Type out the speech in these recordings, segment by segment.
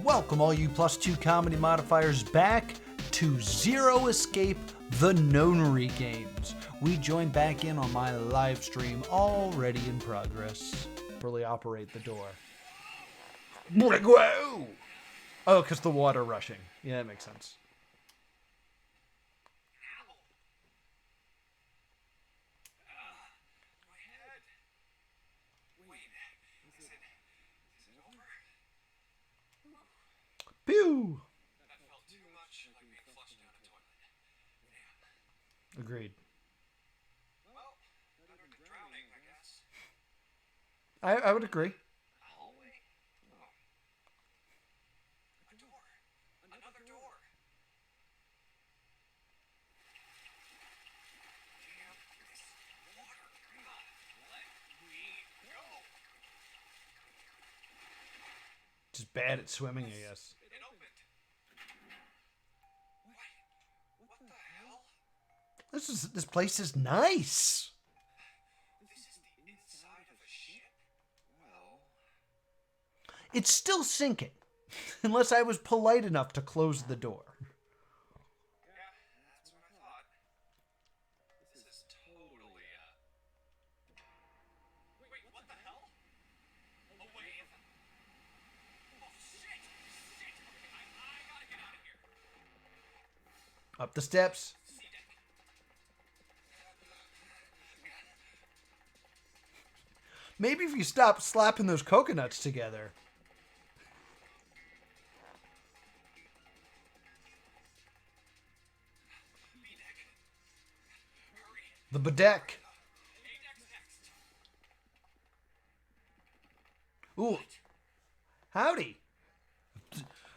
Welcome all you +2 comedy modifiers back to Zero Escape the Nonary games. We join back in on my live stream already in progress. Really operate the door. Whoa! Oh, because the water rushing. Yeah, that makes sense. Pew! That felt too much like being flushed down a toilet. Damn. Agreed. Well, better than drowning, I guess. I would agree. A hallway? Oh. A door. Another door. Damn this water. Come on. Let me go. Just bad at swimming, I guess. It opened. What the hell? This place is nice. This is the inside of a ship? Well... It's still sinking, unless I was polite enough to close the door. Yeah, that's what I thought. This is totally, Wait, what the hell? A wave? Oh, shit! Shit! Okay, I gotta get out of here. Up the steps. Sea deck. Maybe if you stop slapping those coconuts together. B deck. Hurry. The bedeck. A deck's next. Ooh. Howdy.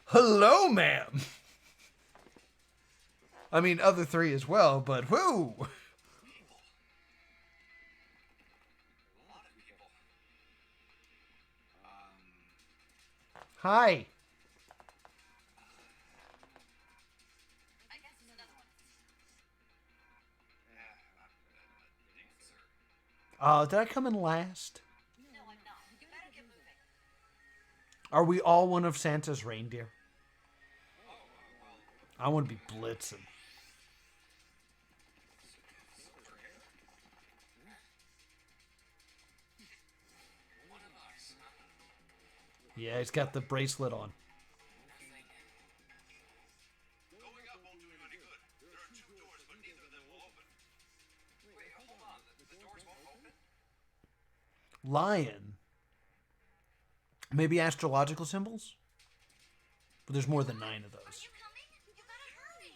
Hello, ma'am. I mean, other three as well, but whoo. People. A lot of people. Hi. I guess there's another one. Thanks, sir. Did I come in last? No, I'm not. You better get moving. Are we all one of Santa's reindeer? Oh, well, I want to be blitzing. silver hair? One of us. Yeah, he's got the bracelet on. Going up won't do you any good. There are two doors, but neither of them will open. Wait, hold on. The doors won't open? Lion. Maybe astrological symbols? But there's more than 9 of those. You coming? You gotta hurry.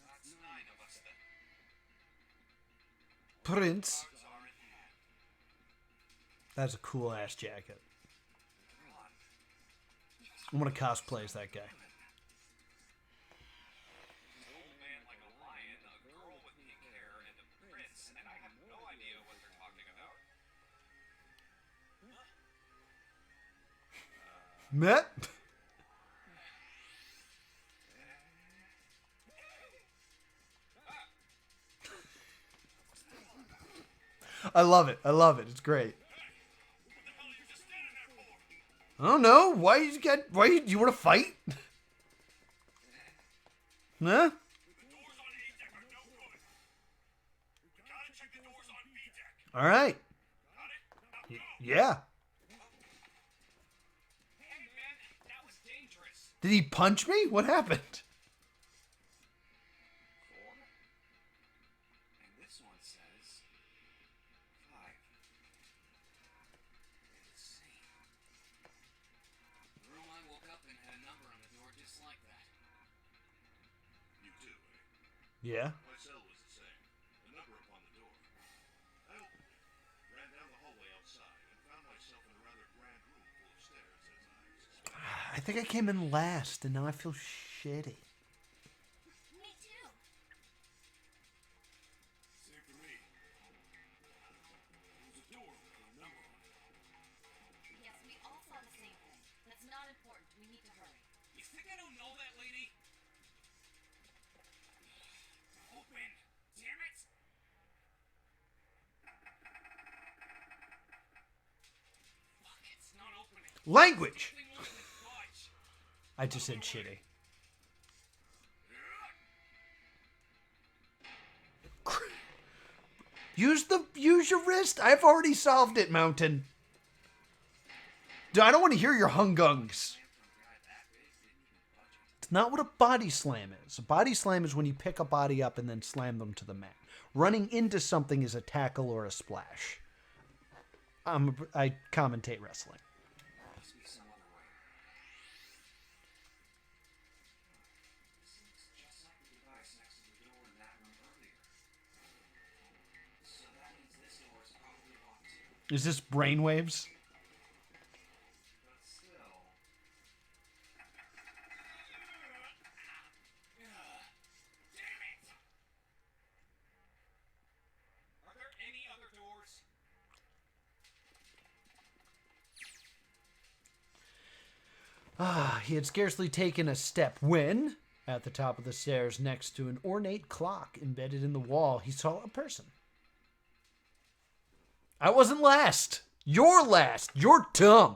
That's 9 of us then. Prince. Cards are in hand. That's a cool ass jacket. Come on. I'm gonna cosplay as that guy. An old man like a lion, a girl with pink hair, and a prince, and I have no idea what they're talking about. Met? I love it. I love it. It's great. What the hell are you just standing there for? I don't know. You want to fight? Huh? The doors on A deck are no good. We gotta check the doors on B deck. All right. Got it? Now go. Yeah. Hey man, that was dangerous. Did he punch me? What happened? 4. And this one says 5. It's the same. The room I woke up in had a number on the door just like that. You do, eh? Yeah. My cell was the same. The number upon the door. I opened it, ran down the hallway outside, and found myself in a rather grand room full of stairs as I suspected. I think I came in last, and now I feel shitty. Me too. Same for me. There was a door with a number on it. Yes, we all saw the same thing. That's not important. We need to hurry. You think I don't know that lady? Open! Damn it! Fuck, it's not opening. Language! Something wrong with Budge. I just said shitty. Use your wrist. I've already solved it, Mountain. I don't want to hear your hungungs. It's not what a body slam is. A body slam is when you pick a body up and then slam them to the mat. Running into something is a tackle or a splash. I commentate wrestling. Must be some other way. This looks just like the device next to the door in that room earlier. So that means this door is probably locked too. Is this brainwaves? But still. Damn it! Are there any other doors? He had scarcely taken a step when, at the top of the stairs next to an ornate clock embedded in the wall, he saw a person. I wasn't last. You're last. You're dumb.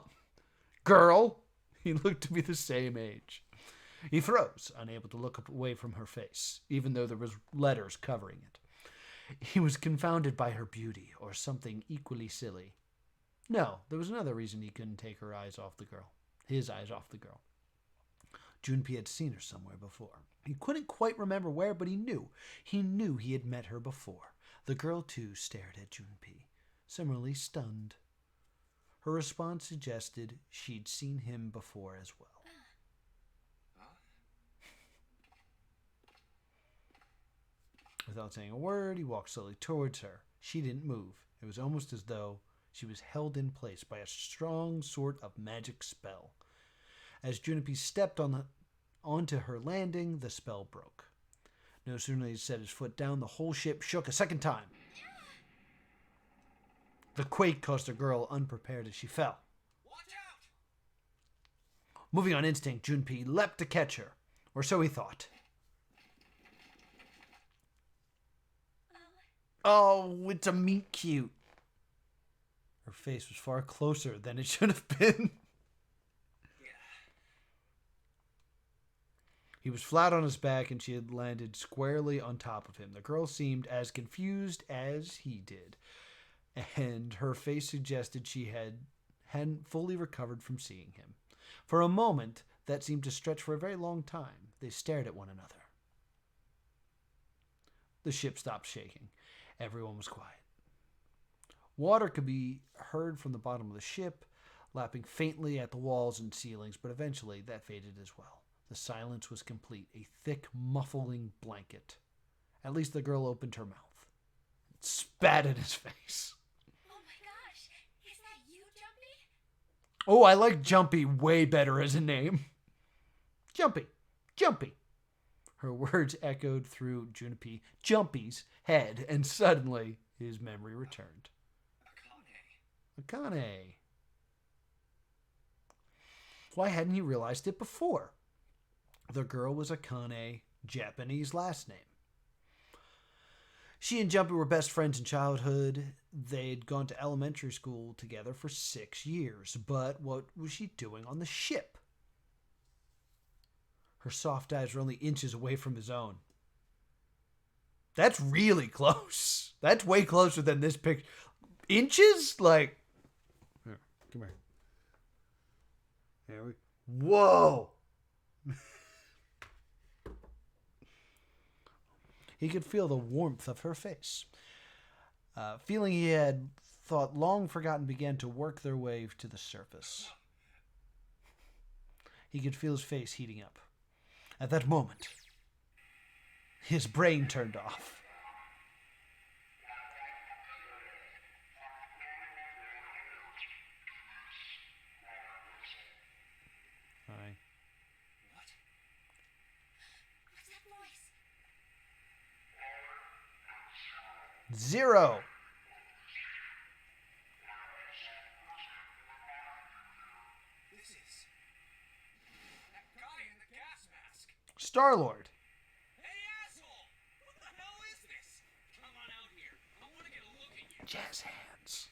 Girl. He looked to be the same age. He froze, unable to look away from her face, even though there was letters covering it. He was confounded by her beauty, or something equally silly. No, there was another reason he couldn't take her eyes off the girl. His eyes off the girl. Jumpy had seen her somewhere before. He couldn't quite remember where, but he knew. He knew he had met her before. The girl, too, stared at Jumpy, similarly stunned. Her response suggested she'd seen him before as well. Without saying a word, he walked slowly towards her. She didn't move. It was almost as though she was held in place by a strong sort of magic spell. As Jumpy stepped onto her landing, the spell broke. No sooner had he set his foot down, the whole ship shook a second time. The quake caused the girl unprepared as she fell. Watch out! Moving on instinct, Jumpy leapt to catch her, or so he thought. Oh, it's a meet cute. Her face was far closer than it should have been. He was flat on his back and she had landed squarely on top of him. The girl seemed as confused as he did, and her face suggested she hadn't fully recovered from seeing him. For a moment, that seemed to stretch for a very long time. They stared at one another. The ship stopped shaking. Everyone was quiet. Water could be heard from the bottom of the ship, lapping faintly at the walls and ceilings, but eventually that faded as well. The silence was complete, a thick, muffling blanket. At least the girl opened her mouth and spat in his face. Oh my gosh, is that you, Jumpy? Oh, I like Jumpy way better as a name. Jumpy, Jumpy. Her words echoed through Jumpy's head, and suddenly his memory returned. Akane. Why hadn't he realized it before? The girl was Akane, Japanese last name. She and Jumpy were best friends in childhood. They'd gone to elementary school together for 6 years. But what was she doing on the ship? Her soft eyes were only inches away from his own. That's really close. That's way closer than this picture. Inches? Like, here, come here. There we. Whoa! He could feel the warmth of her face. Feeling he had thought long forgotten began to work their way to the surface. He could feel his face heating up. At that moment, his brain turned off. Hi. What? What's that voice? 0. This is that guy in the gas mask. Star-Lord. Hey, asshole! What the hell is this? Come on out here. I want to get a look at you. Jazz hands.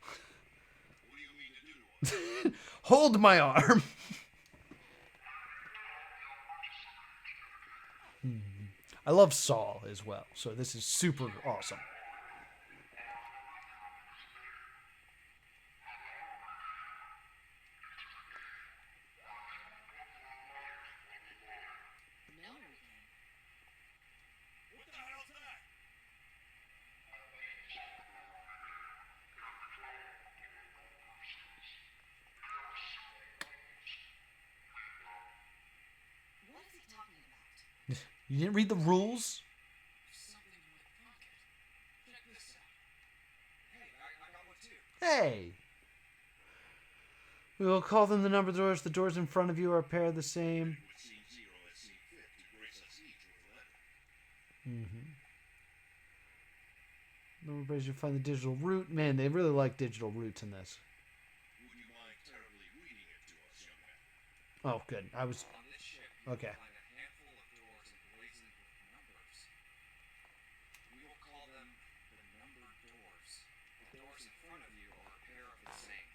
What do you mean to do to us? Hold my arm. I love Saul as well, so this is super awesome. Notary game. What the hell's that? What is he talking about? You didn't read the rules? Something in my pocket. Check this out. Hey, I got one too. Hey. We will call them the number doors. The doors in front of you are a pair of the same. It would seem zero has seen fit to grace us each with a letter. Number base, you find the digital root. Man, they really like digital roots in this. Would you mind terribly reading it to us, young man? Oh, good. I was... On this ship, you Okay. will find a handful of doors emblazoned with numbers. We will call them the numbered doors. The doors in front of you are a pair of the same.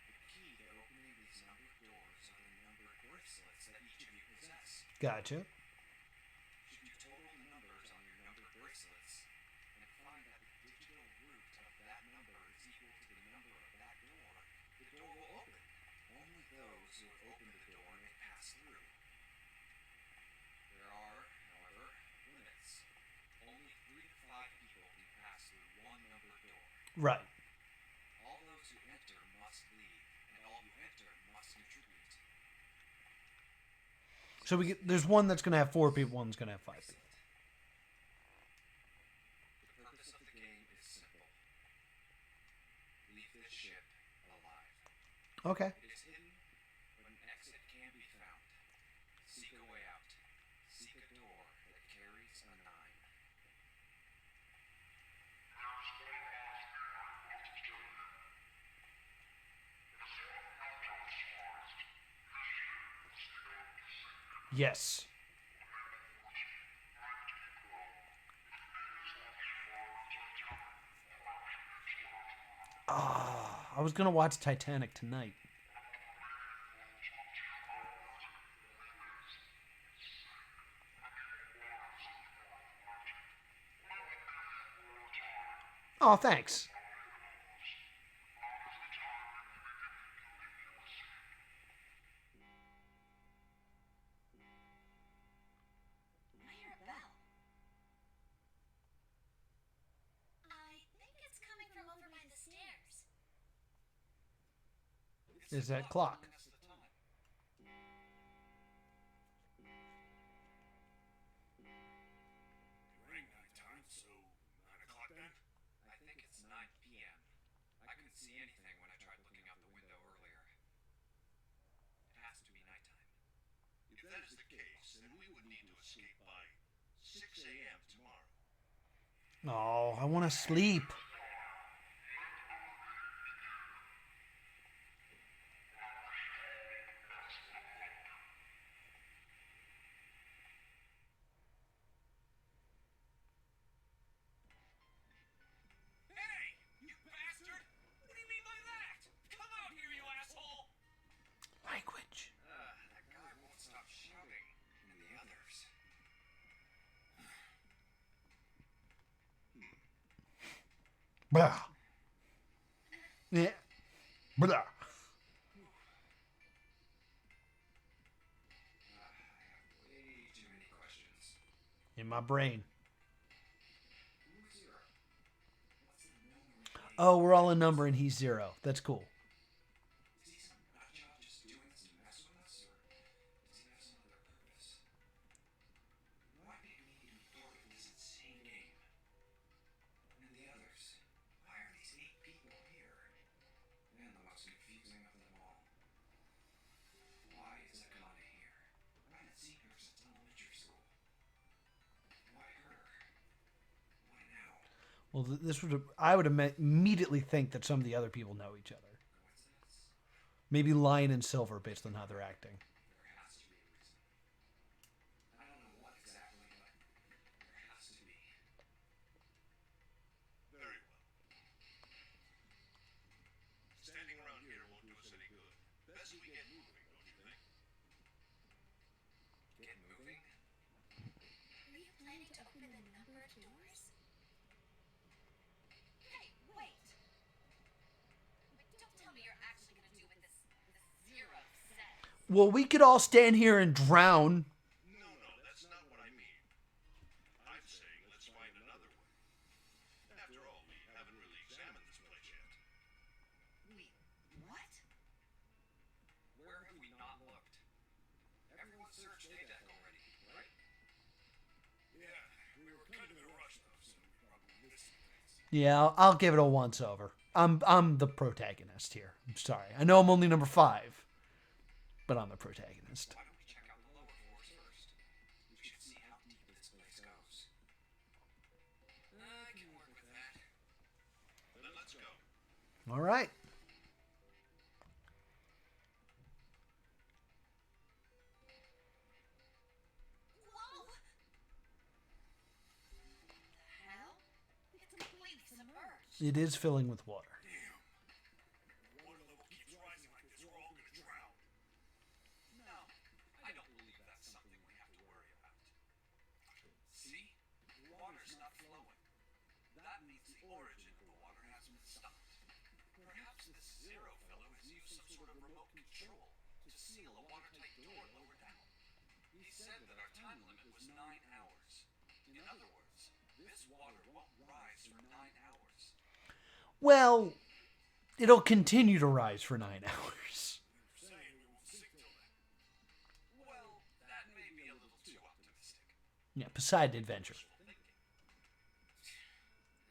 The key to opening these numbered doors are the numbered bracelets that each of you possess. Gotcha. Should you total the numbers on your numbered bracelets and find that the digital root of that number is equal to the number of that door will open. Only those who have opened the door may pass through. There are, however, limits. Only 3 to 5 people can pass through one numbered door. Right. All those who enter must leave, and all who enter must contribute. So there's one that's going to have 4 people, one's going to have 5 people. The purpose of the game is simple. Leave this ship alive. Okay. It is hidden, but an exit can be found. Seek a way out. Seek a door that carries a 9. Yes. I was going to watch Titanic tonight. Oh, thanks. I hear a bell. I think it's coming from over by the stairs. Is that clock? That's the time. It rang 9 times, so 9 o'clock then? I think it's 9 p.m. I couldn't see anything when I tried looking out the window earlier. It has to be nighttime. If that is the case, then we would need to escape by 6 a.m. tomorrow. Oh, I want to sleep. Hey! You bastard! What do you mean by that? Come out here, you asshole! Language. That guy won't stop shouting. And the others. Blah. Yeah. Blah. I have way too many questions. In my brain. Who's Zero? What's the number? Oh, we're all a number and he's 0. That's cool. Is he some nutjob just doing this to mess with us, or does he have some other purpose? Why did we need to be part of this insane game? And the others? Why are these 8 people here? And the most confusing of them all. Why is Akane here? I haven't seen her since elementary school. Why her? Why now? Well, I would immediately think that some of the other people know each other. Coincidence? Maybe Lion and Silver based on how they're acting. There has to be a reason. I don't know what exactly, but there has to be. Very well. Standing around here won't best we get moving, don't you think? Get moving? Are you planning to open a number of doors? Hey, wait! Don't tell me you're actually gonna do what this zero says. Well, we could all stand here and drown. No, that's not what I mean. I'm saying let's find another way. After all, we haven't really examined this place yet. Wait, what? Where have we not looked? Everyone searched A-Deck already, right? Yeah, we were kind of in a rush though, so we probably missed some things. Yeah, I'll give it a once over. I'm the protagonist here. I'm sorry. I know I'm only number 5, but I'm the protagonist. Why don't we check out the lower floors first? We should see how deep this place goes. I can work with that. Then let's go. All right. Whoa! The hell? It's completely submerged. It is filling with water. If water level keeps rising like this, we're all gonna drown. No, I don't believe that's something we have to worry about. See? The water's not flowing. That means the origin of the water has been stopped. Perhaps this Zero fellow has used some sort of remote control to seal a watertight door lower down. He said that our time limit was 9 hours. In other words, this water won't rise for 9 hours. Well, it'll continue to rise for 9 hours. You're saying we won't sink till then. Well, that may be a little too optimistic. Yeah, Poseidon Adventure. Thinking.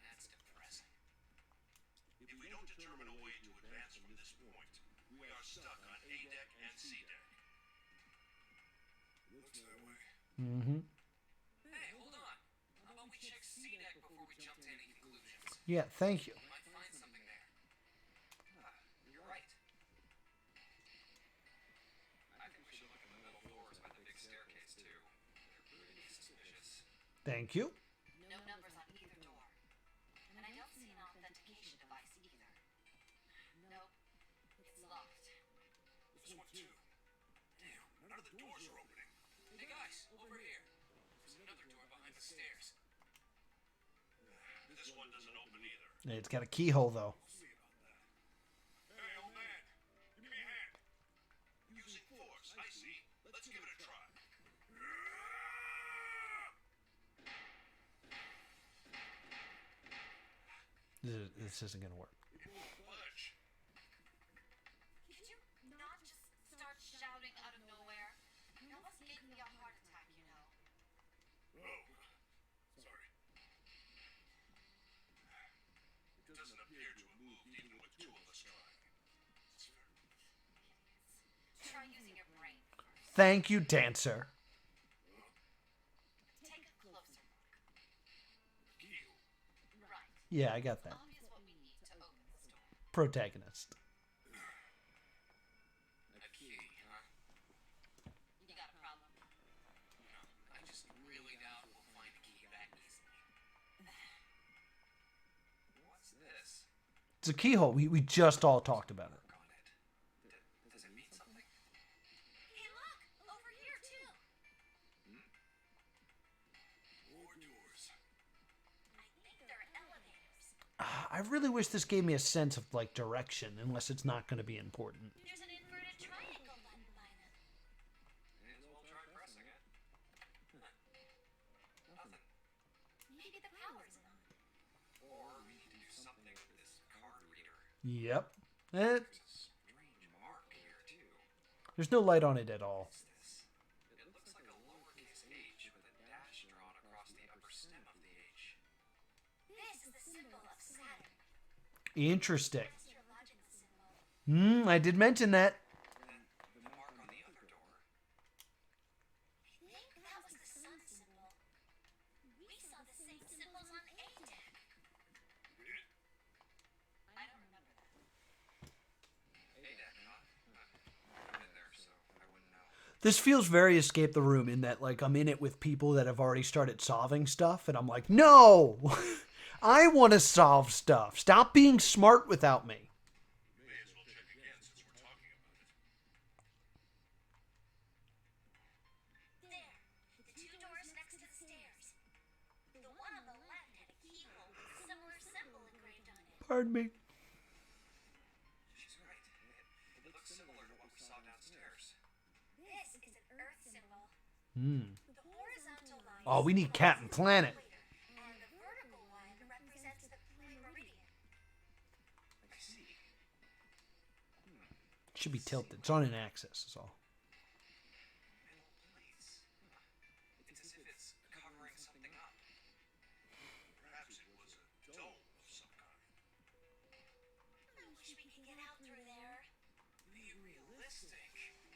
That's depressing. If we don't determine a way to advance from this point, we are stuck on A-Deck and C-Deck. Looks that way. Mm-hmm. Hey, hold on. How about we check C-Deck before we jump to any conclusions? Yeah, thank you. Might find something there. You're right. I think we should look at the middle floors by the big staircase too. They're pretty suspicious. Thank you. No numbers on either door. And I don't see an authentication device either. Nope. It's locked. This one too. Damn, none of the doors are opening. Hey guys, over here. There's another door behind the stairs. This one doesn't open either. It's got a keyhole, though. We'll see about that. Hey, old man, give me a hand. Using force, I see. Let's give it a try. This isn't going to work. It won't budge. Could you not just start shouting out of nowhere? You almost gave me a heart attack, you know. Oh, sorry. It doesn't appear to have moved even with two of us trying. Try using your brain first. Thank you, Dancer. Take a closer look. Keel. Right. Yeah, I got that. Obvious what we need to open this door. Protagonist. A key, huh? You got a problem? No, I just really doubt we'll find a key that easily. What's this? It's a keyhole. We just all talked about it. Work on it. Does it mean something? Hey, look! Over here, too! More doors. I think they're elevators. I really wish this gave me a sense of, like, direction, unless it's not going to be important. There's an inverted triangle button by them. May as well try pressing it. Nothing. Maybe the power isn't on. Or we need to do something with this card reader. Yep. There's a strange mark here, too. There's no light on it at all. What's this? It looks like a lowercase h with a dash drawn across the upper stem of the h. This is the symbol of Saturn. Interesting. Astrological symbol. I did mention that. Then the mark on the other door. I think that was the sun symbol. We saw the same symbols on A-Deck. We did? I don't remember that. A-Deck, huh? I've been there, so I wouldn't know. This feels very Escape the Room in that, like, I'm in it with people that have already started solving stuff, and I'm like, no! I want to solve stuff. Stop being smart without me. May as well check again since we're talking about it. Pardon me. She's right. It looks similar to what we saw downstairs. This is an Earth symbol. Hmm. The horizontal line. Oh, we need Captain Planet. And the vertical line represents the prime meridian. I see. Should be tilted. It's on an axis, is all. Metal plates. It's as if it's covering something up. Perhaps it was a dome of some kind. I wish we could get out through there. Be realistic.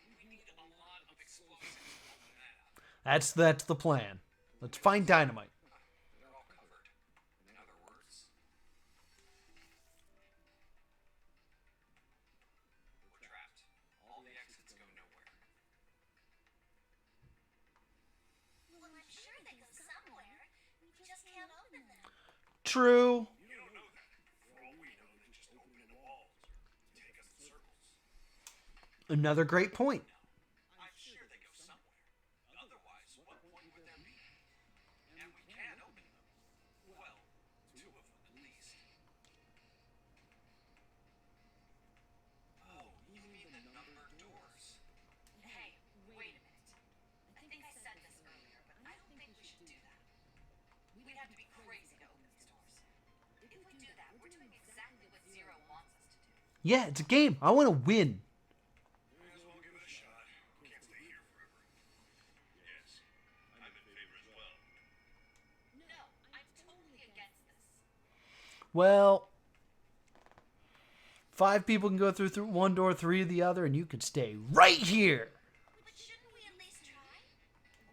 We need a lot of explosives to open that up. That's the plan. Let's find dynamite. They're all covered. In other words, we're trapped. All the exits go nowhere. Well, I'm sure they go somewhere. We just can't open them. True. You don't know that. For all we know, they just open into walls or take us in circles. Another great point. I'm sure they go somewhere. Otherwise, what point would there be? And we can open them. Well, two of them at least. Oh, you mean the numbered doors? Hey, wait a minute. I think I said this earlier, but I don't think we should do that. We'd have to be crazy to open these doors. If we do that, we're doing exactly what Zero wants us to do. Yeah, it's a game. I want to win. May as well give it a shot. Can't stay here forever. Yes, I'm in favor as well. No, I'm totally against this. Well, 5 people can go through one door, 3 the other, and you could stay right here. But shouldn't we at least try?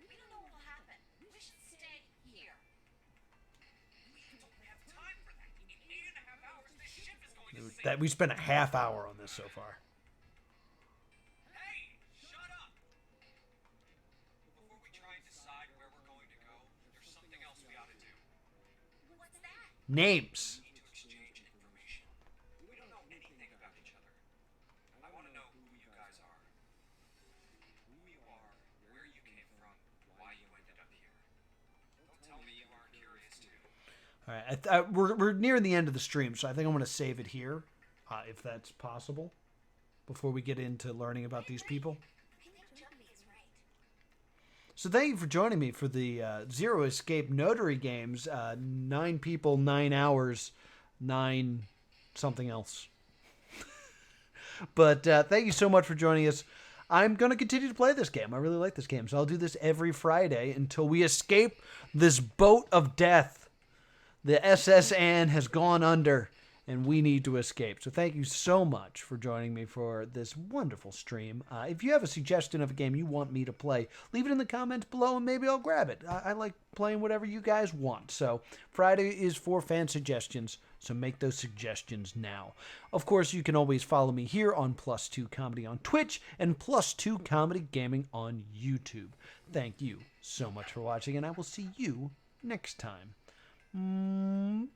We don't know what will happen. We should stay here. We don't have time for that. In 8.5 hours, this ship is going to sink. That we spent a half hour on this so far. Hey, shut up! Before we try and decide where we're going to go, there's something else we ought to do. What's that? Names. We need to exchange information. We don't know anything about each other. I want to know who you guys are. Who you are, where you came from, why you ended up here. Don't tell me you aren't curious too. All right, we're near the end of the stream, so I think I'm going to save it here, if that's possible, before we get into learning about these people. I think Jumpy is right. So thank you for joining me for the Zero Escape Notary Games. 9 people, 9 hours, 9 something else. But thank you so much for joining us. I'm going to continue to play this game. I really like this game, so I'll do this every Friday until we escape this boat of death. The SS Anne has gone under, and we need to escape. So thank you so much for joining me for this wonderful stream. If you have a suggestion of a game you want me to play, leave it in the comments below, and maybe I'll grab it. I like playing whatever you guys want. So Friday is for fan suggestions, so make those suggestions now. Of course, you can always follow me here on Plus2 Comedy on Twitch and Plus2 Comedy Gaming on YouTube. Thank you so much for watching, and I will see you next time. Boop.